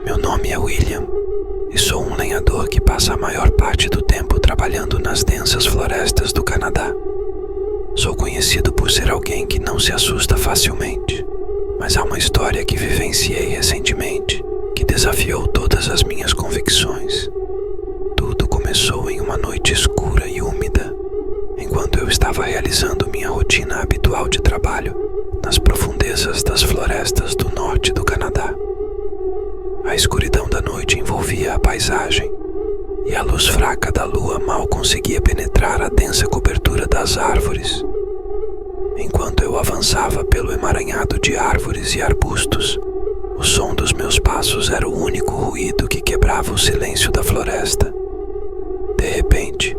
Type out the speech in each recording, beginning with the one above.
Meu nome é William e sou um lenhador que passa a maior parte do tempo trabalhando nas densas florestas do Canadá. Sou conhecido por ser alguém que não se assusta facilmente, mas há uma história que vivenciei recentemente que desafiou todas as minhas convicções. Tudo começou em uma noite escura e úmida, enquanto eu estava realizando minha rotina habitual de trabalho nas profundezas das florestas do norte do Canadá. A escuridão da noite envolvia a paisagem, e a luz fraca da lua mal conseguia penetrar a densa cobertura das árvores. Enquanto eu avançava pelo emaranhado de árvores e arbustos, o som dos meus passos era o único ruído que quebrava o silêncio da floresta. De repente,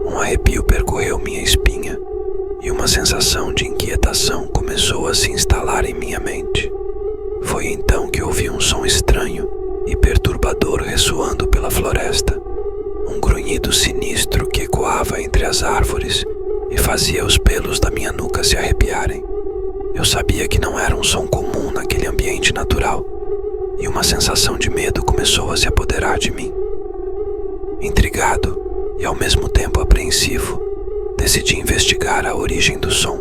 um arrepio percorreu minha espinha e uma sensação de inquietação começou a se instalar em minha mente. Foi então que ouvi um som estranho e perturbador ressoando pela floresta. Um grunhido sinistro que ecoava entre as árvores e fazia os pelos da minha nuca se arrepiarem. Eu sabia que não era um som comum naquele ambiente natural, e uma sensação de medo começou a se apoderar de mim. Intrigado e ao mesmo tempo apreensivo, decidi investigar a origem do som.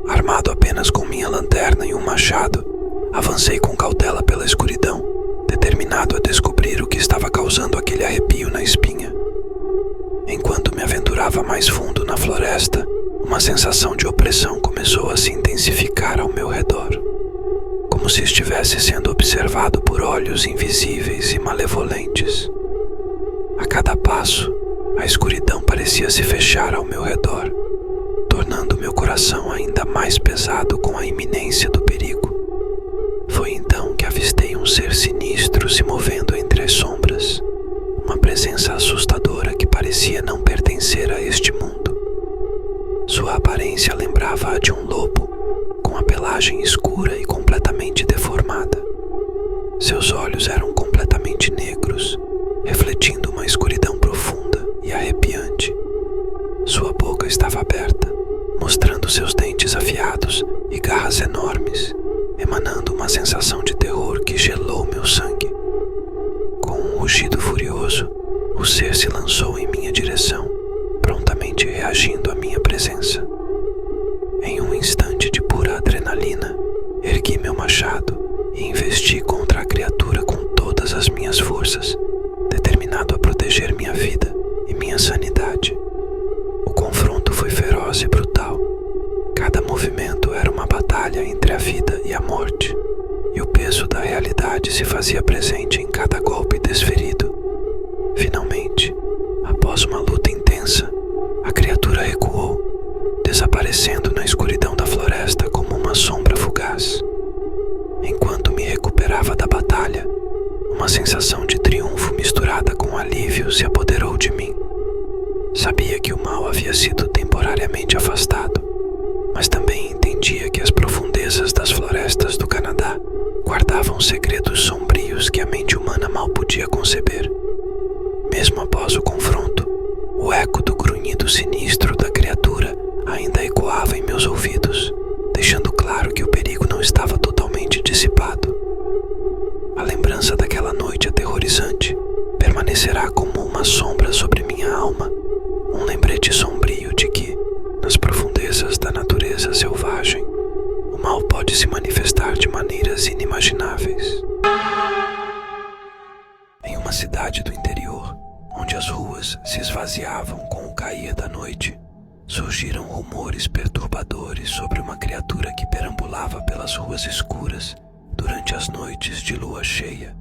Armado apenas com minha lanterna e um machado, avancei com cautela pela escuridão, determinado a descobrir o que estava causando aquele arrepio na espinha. Enquanto me aventurava mais fundo na floresta, uma sensação de opressão começou a se intensificar ao meu redor, como se estivesse sendo observado por olhos invisíveis e malevolentes. A cada passo, a escuridão parecia se fechar ao meu redor, tornando meu coração ainda mais pesado com a iminência do perigo. Foi então que avistei um ser sinistro se movendo entre as sombras, uma presença assustadora que parecia não pertencer a este mundo. Sua aparência lembrava a de um lobo, com a pelagem escura e completamente deformada. Seus olhos eram completamente negros, refletindo uma escuridão profunda e arrepiante. Sua boca estava aberta, mostrando seus dentes afiados e garras enormes, emanando uma sensação de terror que gelou meu sangue. Com um rugido furioso, o ser se lançou em minha direção, prontamente reagindo à minha presença. Em um instante de pura adrenalina, ergui meu machado e investi contra a criatura com todas as minhas forças, determinado a proteger minha vida e minha sanidade. O confronto foi feroz e brutal. Cada movimento era uma batalha entre a vida e a morte, e o peso da realidade se fazia presente em cada golpe desferido. Finalmente, após uma luta intensa, a criatura recuou, desaparecendo na escuridão da floresta como uma sombra fugaz. Enquanto me recuperava da batalha, uma sensação de triunfo misturada com alívio se apoderou de mim. Sabia que o mal havia sido temporariamente afastado, mas também entendia que as profundezas das florestas do Canadá guardavam segredos sombrios que a mente humana mal podia conceber. Mesmo após o confronto, o eco do grunhido sinistro da criatura ainda ecoava em meus ouvidos, deixando claro que o perigo não estava totalmente dissipado. A lembrança daquela noite aterrorizante permanecerá como uma sombra sobre minha alma, um lembrete sombrio de que, nas profundezas da natureza selvagem, o mal pode se manifestar de maneiras inimagináveis. Em uma cidade do interior, onde as ruas se esvaziavam com o cair da noite, surgiram rumores perturbadores sobre uma criatura que perambulava pelas ruas escuras durante as noites de lua cheia.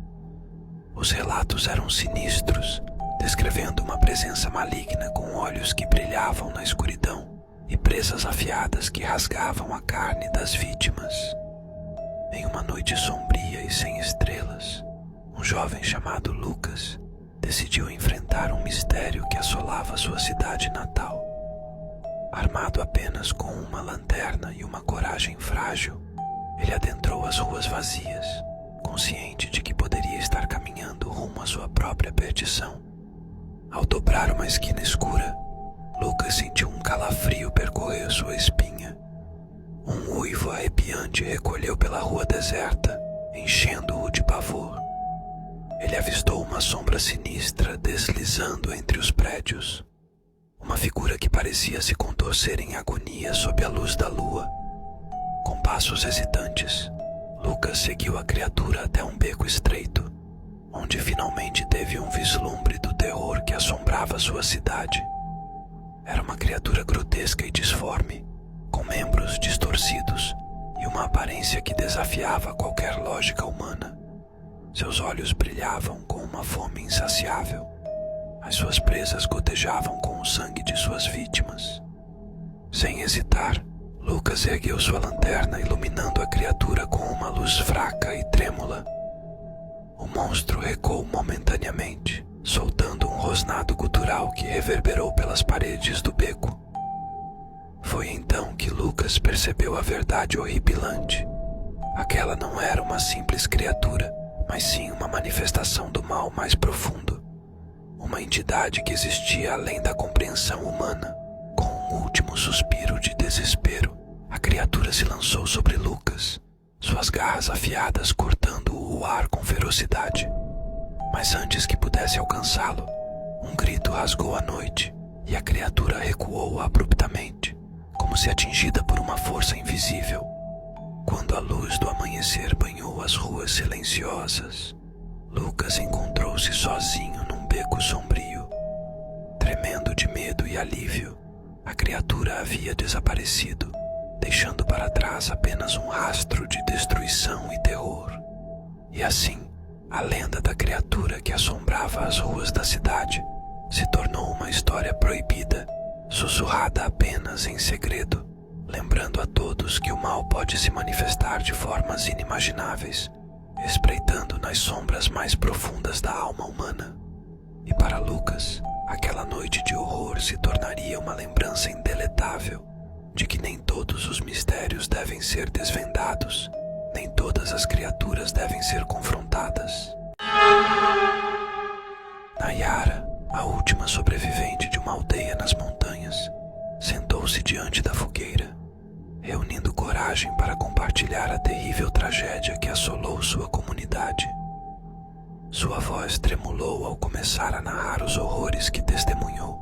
Os relatos eram sinistros, descrevendo uma presença maligna com olhos que brilhavam na escuridão e presas afiadas que rasgavam a carne das vítimas. Em uma noite sombria e sem estrelas, um jovem chamado Lucas decidiu enfrentar um mistério que assolava sua cidade natal. Armado apenas com uma lanterna e uma coragem frágil, ele adentrou as ruas vazias, consciente de que poderia estar caminhando rumo à sua própria perdição. Ao dobrar uma esquina escura, Lucas sentiu um calafrio percorrer sua espinha. Um uivo arrepiante recolheu pela rua deserta, enchendo-o de pavor. ele avistou uma sombra sinistra deslizando entre os prédios. Uma figura que parecia se contorcer em agonia sob a luz da lua. Com passos hesitantes, Lucas seguiu a criatura até um beco estreito, onde finalmente teve um vislumbre do terror que assombrava sua cidade. Era uma criatura grotesca e disforme, com membros distorcidos e uma aparência que desafiava qualquer lógica humana. Seus olhos brilhavam com uma fome insaciável. As suas presas gotejavam com o sangue de suas vítimas. Sem hesitar, Lucas ergueu sua lanterna, iluminando a criatura com uma luz fraca e trêmula. O monstro recuou momentaneamente, soltando um rosnado gutural que reverberou pelas paredes do beco. Foi então que Lucas percebeu a verdade horripilante. Aquela não era uma simples criatura, mas sim uma manifestação do mal mais profundo. Uma entidade que existia além da compreensão humana. Com um último suspiro de desespero, a criatura se lançou sobre Lucas, suas garras afiadas cortando o ar com ferocidade. Mas antes que pudesse alcançá-lo, um grito rasgou a noite e a criatura recuou abruptamente, como se atingida por uma força invisível. Quando a luz do amanhecer banhou as ruas silenciosas, Lucas encontrou-se sozinho num beco sombrio. Tremendo de medo e alívio, a criatura havia desaparecido, deixando para trás apenas um rastro de destruição e terror. E assim, a lenda da criatura que assombrava as ruas da cidade se tornou uma história proibida, sussurrada apenas em segredo, lembrando a todos que o mal pode se manifestar de formas inimagináveis, espreitando nas sombras mais profundas da alma humana. E para Lucas, aquela noite de horror se tornaria uma lembrança indeletável de que nem todos os mistérios devem ser desvendados, nem todas as criaturas devem ser confrontadas. Nayara, a última sobrevivente de uma aldeia nas montanhas, sentou-se diante da fogueira, reunindo coragem para compartilhar a terrível tragédia que assolou sua comunidade. Sua voz tremulou ao começar a narrar os horrores que testemunhou.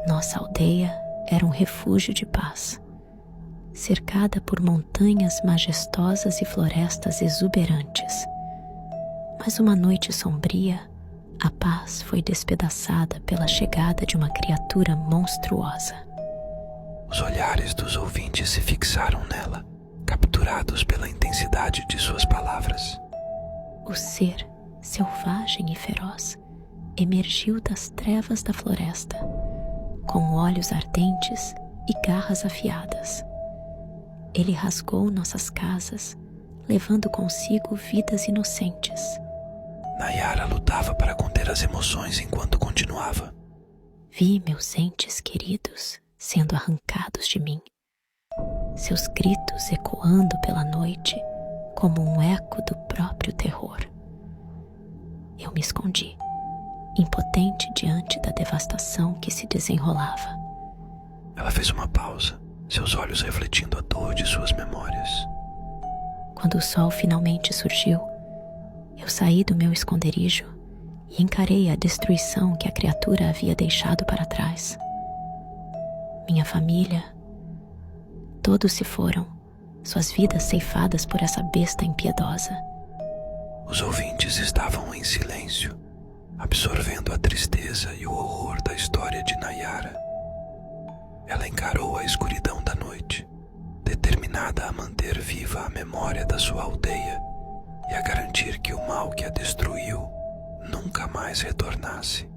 Nossa aldeia era um refúgio de paz, cercada por montanhas majestosas e florestas exuberantes. Mas uma noite sombria, a paz foi despedaçada pela chegada de uma criatura monstruosa. Os olhares dos ouvintes se fixaram nela, capturados pela intensidade de suas palavras. O ser, selvagem e feroz, emergiu das trevas da floresta, com olhos ardentes e garras afiadas. Ele rasgou nossas casas, levando consigo vidas inocentes. Nayara lutava para conter as emoções enquanto continuava. Vi meus entes queridos sendo arrancados de mim, seus gritos ecoando pela noite como um eco do próprio terror. Eu me escondi, impotente diante da devastação que se desenrolava. Ela fez uma pausa, seus olhos refletindo a dor de suas memórias. Quando o sol finalmente surgiu, eu saí do meu esconderijo e encarei a destruição que a criatura havia deixado para trás. Minha família, todos se foram, suas vidas ceifadas por essa besta impiedosa. Os ouvintes estavam em silêncio, absorvendo a tristeza e o horror da história de Nayara. Ela encarou a escuridão da noite, determinada a manter viva a memória da sua aldeia e a garantir que o mal que a destruiu nunca mais retornasse.